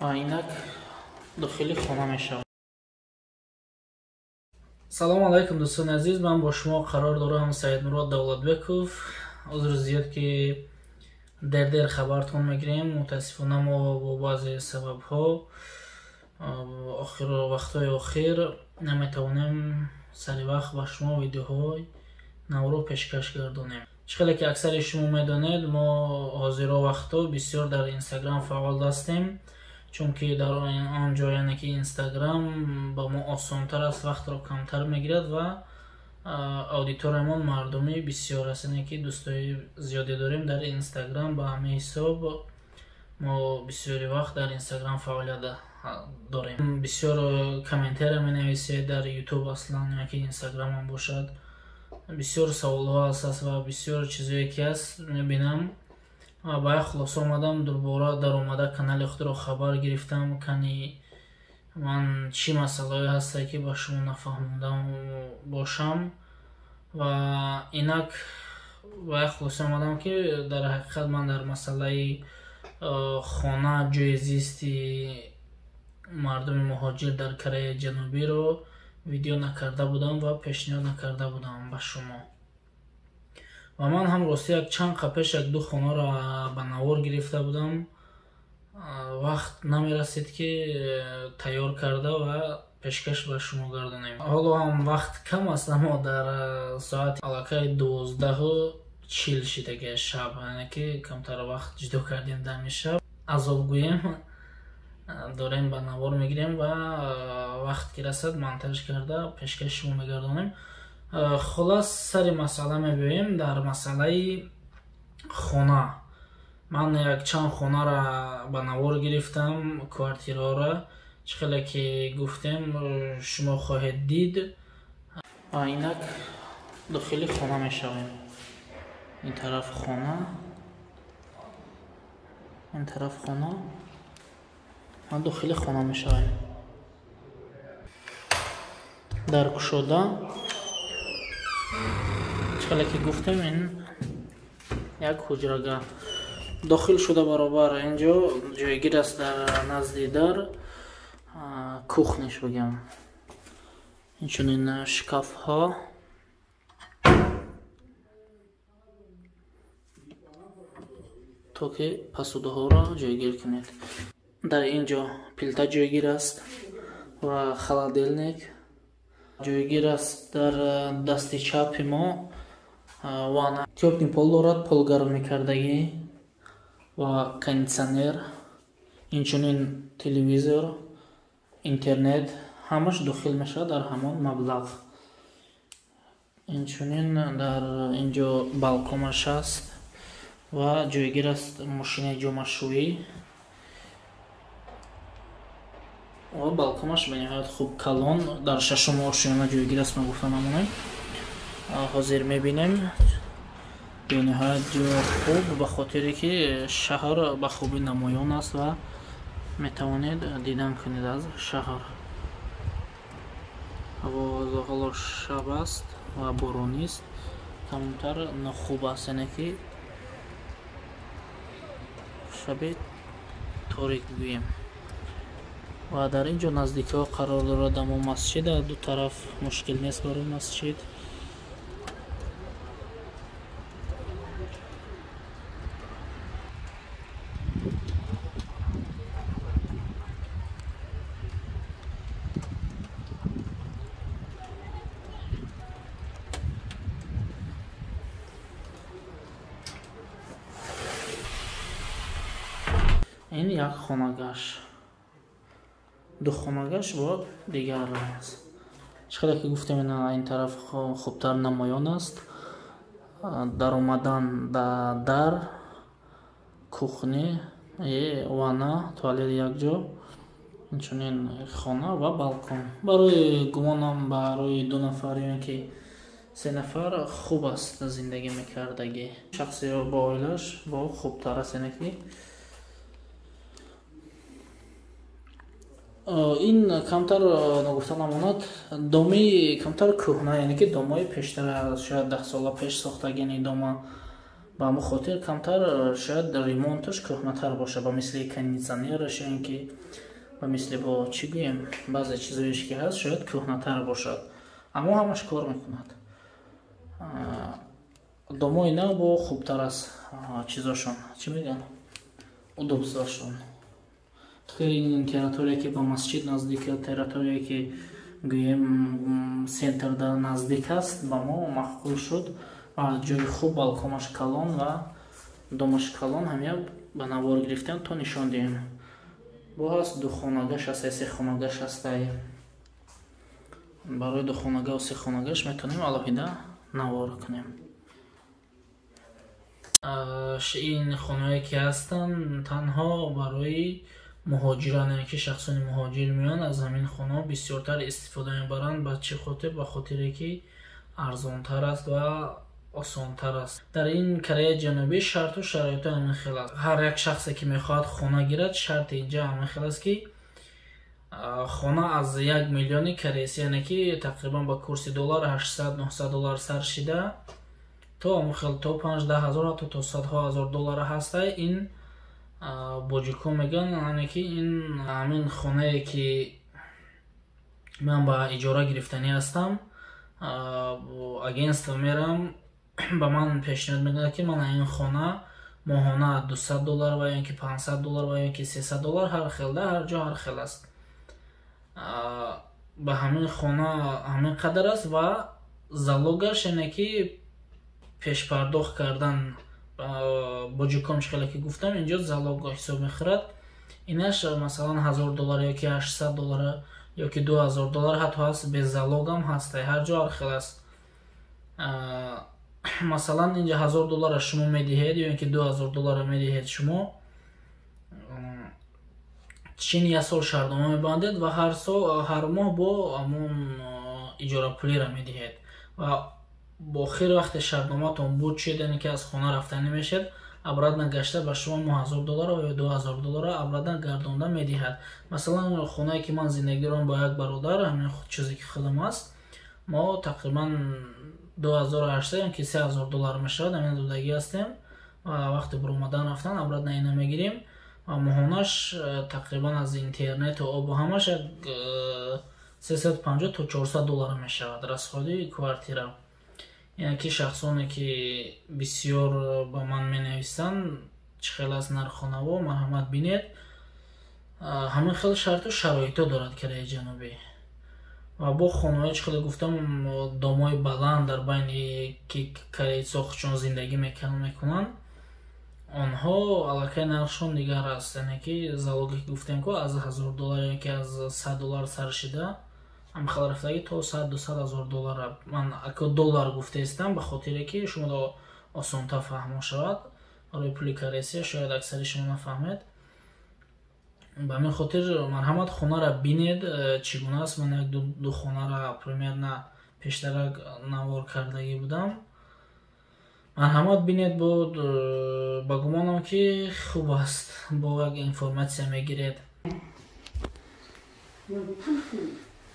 اینک داخل خانه میشم. سلام علیکم دوستان عزیز، من با شما قرار دارم سید مراد دولتبکوف. عذر زیاد که در خبرتون میگیریم، متاسفانه ما با بعضی سبب ها آخر وقتای آخر نمیتونیم سری وقت با شما ویدیوهای نو رو پیشکش گردونیم. چخیلی که اکثر شما میدونید ما حاضر وقتا بسیار در اینستاگرام فعال هستیم، چون که در آن جایی که اینستاگرام با ما آسانتر است، وقت رو کمتر میگیرد و اودیتورمون مردمی بسیار هستند که دوستای زیادی داریم در اینستاگرام. با همین حساب ما بسیاری وقت در اینستاگرام فعالیت داریم. بسیار کامنتر می نویسید در یوتیوب اصلا یا که اینستاگرام هم باشد، بسیار سوال ها هست و بسیار چیزایی که هست میبینم و باید خلاص آمدم دوباره در اومده کانال خود رو خبر گرفتم کنی من چی مسئله هسته که با شما نفهمودم باشم و اینک باید خلاص آمدم که در حقیقت من در مسئله خانه جای زیستی مردم مهاجر در کره جنوبی رو ویدیو نکرده بودم و پیشنهاد نکرده بودم به شما و من هم راستی یک چند قپش یک دو خانه را به نوار گرفته بودم، وقت نمیرسید که تیار کرده و پیشکش به شما گردانیم. حالا هم وقت کم است، اما در ساعت علاقه 12:40 شده شب، یعنی که کمتر وقت جدا کردیم دم شب عذاب گویم داریم به نوار میگیریم و وقت که رسد منتج کرده پیشکش شما میگردانیم. خلاص سری مسئله میبینیم. در مسئله خانه من یک چند خانه را به نوار گرفتم، کوارتیرها را چخیلی که گفتیم شما خواهید دید. اینک داخل خانه میشویم. این طرف خانه، این طرف خانه، من داخل خانه میشویم. در کشوده چخیلی که گفتیم این یک حجرگاه داخل شده. برابر اینجا جایگیر است در نزدی در کوخنش بگم. این شکاف ها تا که پسوده ها را جایگیر کنید. در اینجا پلتا جایگیر است و خلادلنیک جایگیر است. در دستی چپ ما وانه تیوبنی پول دارد، پول گرم میکردگی و кондиционер، اینچنین تلویزور، اینترنت همش داخل میشه در همان مبلغ. اینچنین در اینجا بالکونش است و جایگیر است ماشین جمعشویی و بالکونش به نهایت خوب کلان در ششم آشیانه جایگیر است. من گفتم همونه حاضر میبینیم به نهایت جای خوب، به خاطری که شهر به خوبی نمایان است و میتوانید دیدن کنید از شهر. هوا زغال شب است و بارانی است، کمتر نخوب است، اینه که شب تاریک بگوییم. و در اینجا نزدیک ها قرار دارد اما مسجد، دو طرف مشکل نیست برای مسجد. این یک خانگاش، دو خانگاش با دیگر رنگ است. چقدر که گفتیم این طرف خوبتر نمایان است. در اومدن در کوخنی، وانه، توالет یک جا، اینچنین خانه و بالکن. برای گمانم برای دو نفر یا که سه نفر خوب است زندگی میکردگی. شخصی با عائلش با خوبتر است. اینکه این کمتر نگفتن امانت دومی کمتر کهنه، یعنی که دومای پیشتر شاید 10 سال پیش ساختگی. این دوما ба ҳамон хотир камтар шояд ремонташ кӯҳнатар боша, ба мисли кондитсионераш ё ин ки ба мисли бо чӣ гӯем баъзе чизоеш ки ҳаст шояд кӯҳнатар бошад, аммо ҳамаш кор мекунад. домои нав бо хубтар аст чизошон, чӣ мегӯянд, удобствошон. ин территория ки ба масҷид наздик, территория ки гӯем сентрда наздик аст, ба мо махкул шуд ва ҷои хуб, балконаш калон ва домаш калон, ҳамя ба навор гирифтем то нишон диҳем. Бо ҳаст духонагаш аст, сехонагаш астай. Барои духонага ва сехонагаш метавонем алоҳида навор кунем. ин хонаҳое ки ҳастанд танҳо барои муҳоҷиране ки шахсони муҳоҷир меоянд, аз ҳамин хонаҳо бисёртар истифода мебаранд. Ба чӣ хотир? Ба хотире ки арзонтар аст ва осонтар аст. Дар ин Кореяи Ҷанубӣ шарту шароитҳо ҳамин хел аст. Ҳар як шахсе ки мехоҳад хона гирад, шарти инҷа ҳамин хел аст ки хона аз 1 миллиони корейсӣ, яъне ки тақрибан ба курси доллар $800-900 сар шида то ҳамин хел то 5-10 ҳазор ҳатто то садҳо ҳазор доллар ҳаста. Ин боҷикон мегӯянд, яъне ки ин ҳамин хонае ки ман ба иҷора гирифтанӣ ҳастам, агентство мерам, ба ман пешниҳод мекунад ки ман ин хона моҳона $200 ва ё ки $500 ва ё ки $300 ҳар хелда, ҳар ҷо ҳар хел аст. Ба ҳамин хона ҳамин қадар аст ва залогаш яъне ки пешпардохт кардан боҷикон хеле ки гуфтам, инҷо залог ҳисоб мехӯрад. Инаш масалан $1000 ё ки $800 ё ки $2000 ҳатто ҳаст, без залогам ҳастай, ҳар ҷо ҳар хел аст. Масалан инҷа $1000 шумо медиҳед ё ки $2000 медиҳед шумо, чини як сол шартнома мебандед ва ҳар моҳ бо ҳамон иҷорапулиро медиҳед ва бо охир вақти шартноматон буд шуд, яъне ки аз хона рафтанӣ мешед, обратно гашта ба шумо $1000 ё $2000 обратно гардонда медиҳад. Масалан хонае ки ман зиндагӣ дорам бо як бародар, ҳамин чизе ки худам аст, мо тақрибан $2800 ё ки $3000 мешавад, ҳамин додагӣ ҳастем ва вақти буромадан рафтан обратно ина мегирем ва моҳонаш тақрибан аз интернету обу ҳамаш як $350 то $400 мешавад расходи квартира. Яъне ки шахсоне ки бисёр ба ман менависанд чӣ хел аст нархонаво, марҳамат бинед. Ҳамин хел шарту шароитҳо дорад Кореяи Ҷанубӣ. Ва бо хонаҳое чӣ хеле гуфтам, домои баланд дар байни ки корейцо худшон зиндагӣ мекунанд, онҳо аллакай нархшон дигар аст, яъне ки залоге ки гуфтем ки аз $1000 ё ки аз $100 сар шида, ҳамин хел рафтагӣ то $100-200 ман ако доллар гуфтаистам, ба хотире ки шумо осонтар фаҳмо шавад. Барои пули корейсия шояд аксари шумо нафаҳмед. Ба ҳамин хотир марҳамат хонара бинед чӣ гуна аст. Ман як ду хонара примерно пештарак навор кардагӣ будам. Марҳамат бинед буд, ба гумонам ки хуб аст, бо як информатсия мегиред.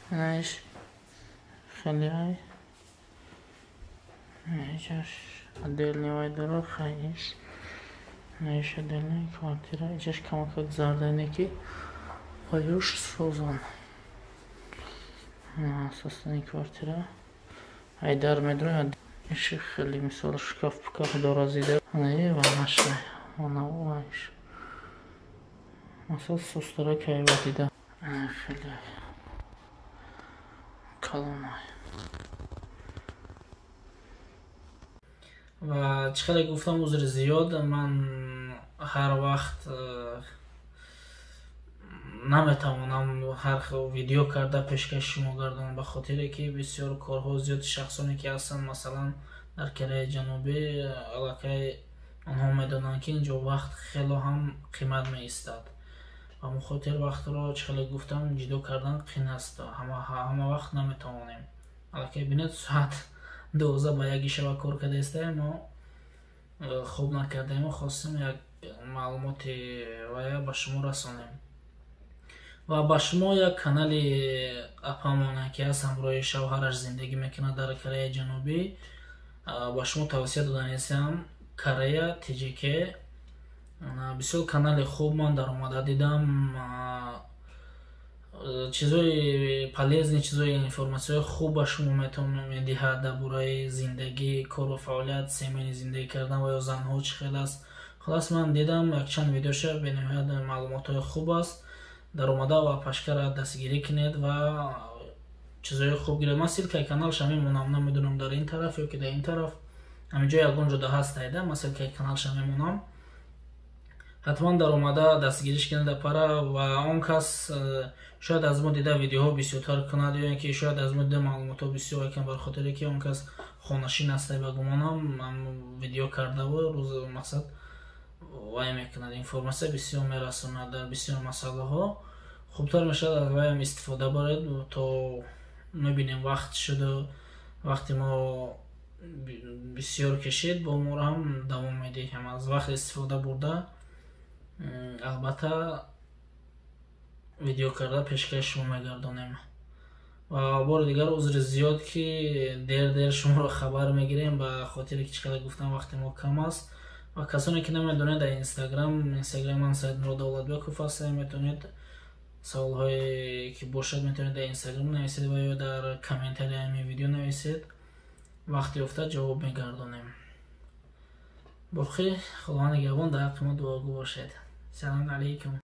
Знаешь, халиай, знаешь, отдельный вайдорок, знаешь, знаешь, отдельная квартира, идешь кому как зардайники, поешь созон. Собственная квартира, айдар медрой, еще хали мисал шкаф доразиде, не ванашай, она уаиш, масал состара кайватида, хали. ва чӣ хеле гуфтам, узри зиёд, ман ҳар вақт наметавонам ҳар хел видео карда пешкаши шумо гардонам, ба хотире ки бисёр корҳо зиёд шахсоне ки ҳастанд, масалан дар Кореяи Ҷанубӣ аллакай онҳо медонанд ки инҷо вақт хело ҳам қимат меистад. Ба ҳамон хотир вақтро чӣ хеле гуфтам, ҷидо кардан қин аст, ҳама вақт наметавонем. Аллакай бинед соат 12 ба 1 шаба кор кардаистаем, мо хуб накардаем, хостем як маълумоти вая ба шумо расонем. Ва ба шумо як канали апамона ки аз ҳамроҳи шавҳараш зиндагӣ мекунад дар Кореяи Ҷанубӣ, ба шумо тавсия дода нестам. Корея TGK. Бисёр канали хуб ман дар омада дидам. Чизои полезни, чизои информатсияи хуб ба шумо медиҳад дар бораи зиндагӣ, кору фаъолият, семени зиндагӣ кардан ва ё занҳо чӣ хел аст. Халас ман дидам якчанд видеоша бениҳоят маълумотҳои хуб аст. Дар омада ва пашкара дастгирӣ кунед ва чизои хуб гиред. Ман силкаи каналша мемонам, намедонам дар ин тараф ё ки дар ин тараф. Ҳаминҷо ягон ҷода ҳаст айда, ман силкаи каналша мемонам. ҳатман дар омада дастгириш кунед пара ва он кас шояд аз мо дида видеоҳо бисёртар кунад ё ин ки шояд аз мо дида маълумотҳо бисёр якам бар хотире ки он кас хонашин аст ба гумонам видео кардаву рӯз мақсад вай мекунад, информатсия бисёр мерасонад дар бисёр масъалаҳо. хубтар мешавад аз вайам истифода баред, то мебинем вақт шуду, вақти мо бисёр кашид, бо моро ҳам давом медиҳем. Аз вақт истифода бурда албатта видео карда пешкаш шумо мегардонем. ва бори дигар узри зиёд ки дер шуморо хабар мегирем, ба хотире ки чӣ қадар гуфтам вақти мо кам аст. ва касоне ки намедонед дар инстаграм ман Саидмурод Давлатбеков ҳастам, метавонед саволҳое ки бошад метавонед дар инстаграм нависед ва ё дар комментарияи ҳамин видео нависед. вақти ёфта ҷавоб мегардонем. бохи худованд нигаҳбон дар ҳаққи мо дуогӯ бошед. Салом алейкум.